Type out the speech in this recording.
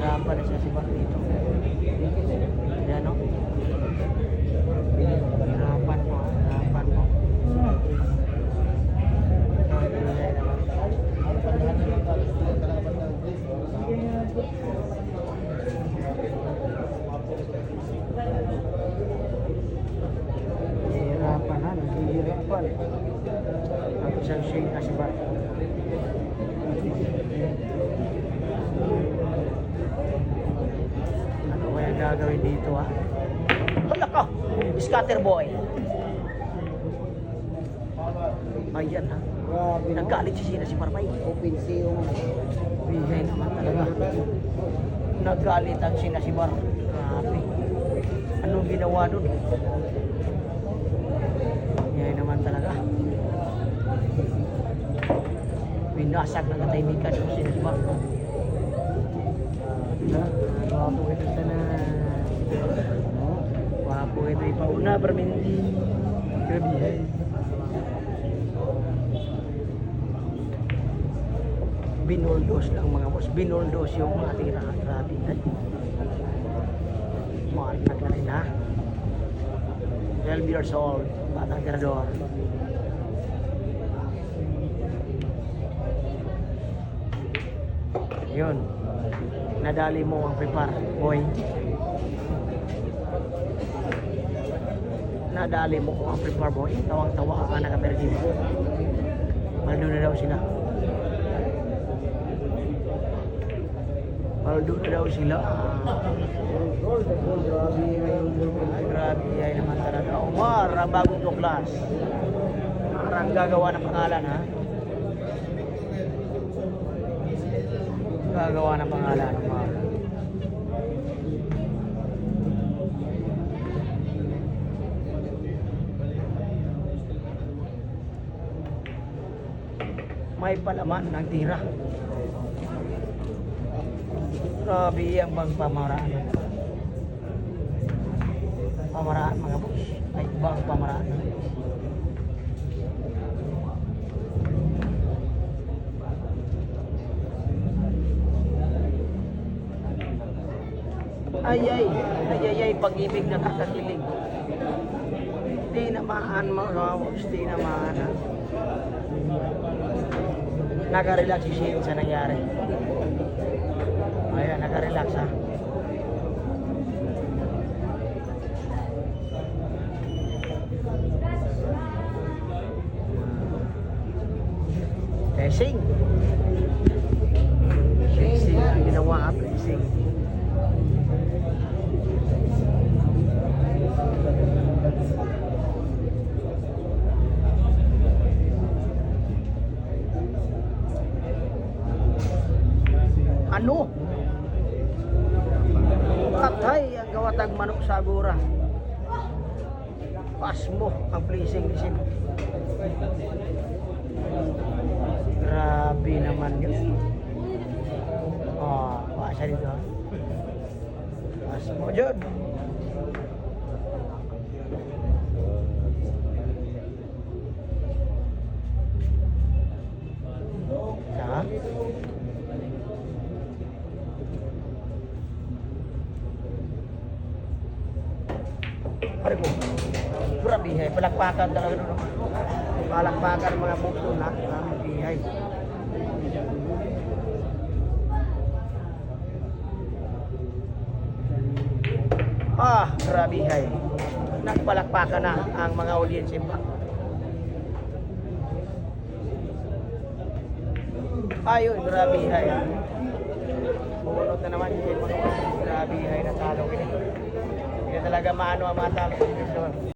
Nahihirapan na siya si Bar dito. Ayan o. Hirapan mo. Hirapan mo. Hirapan na. Naghihirapan. Ang isang shake na si Bar. Ano kaya gagawin dito ha? Hala ka! Scatter boy! Ayan ha. Naggalit si Sina si Parpay. Open siyo. Bigay naman talaga. Naggalit ang Sina si Bar. Grabe. Anong ginawa dun? Bigay naman talaga. Binasag ng katahimikan yung Sina si Bar. Wapo ito sana. Wapo ito ipauna berminti. Grabe. Binuldos lang mga boss. Binuldos yung mga tira. Grabe. Mahal na rin ha. 12 years old. Batang tirador. Yun. Nadali mo ang prepar, boy. Nadali mo ang prepar, boy. Tawang-tawa ka nakapergin. Maldo na daw sila. Maldo na daw sila. Ay, grabe. Ay naman talaga. Omar, ang bagong tuklas. Parang gagawa ng pangalan, ha? Gagawa ng pangalan, Omar. May palaman ng tira. Grabe ang bang pamaraan. Pamaraan mga boss. Ay bang pamaraan. Ay, pag-ibig nakakakilig. Di naman mga boss, di naman ha. Nakarelax si Shane sa nangyari. Ayan, nakarelax ha. Pressing. Pressing ang ginawa ha, pressing. Ano? Patay ang gawatag manok sa agura. Pasmo ang pleasing isip. Grabe naman yun. Oh, pasa dito. Pasmo dyan. Sa? Pare ko. Grabe hay, palakpakan talaga doon. Palakpakan mga bukso na, grabe hay. Grabe hay. Nagpalakpakan na ang mga audience ba. Ayun, grabe hay. Bumunot na naman yung mga grabe hay na talo. Hindi talaga maano ang mga talo.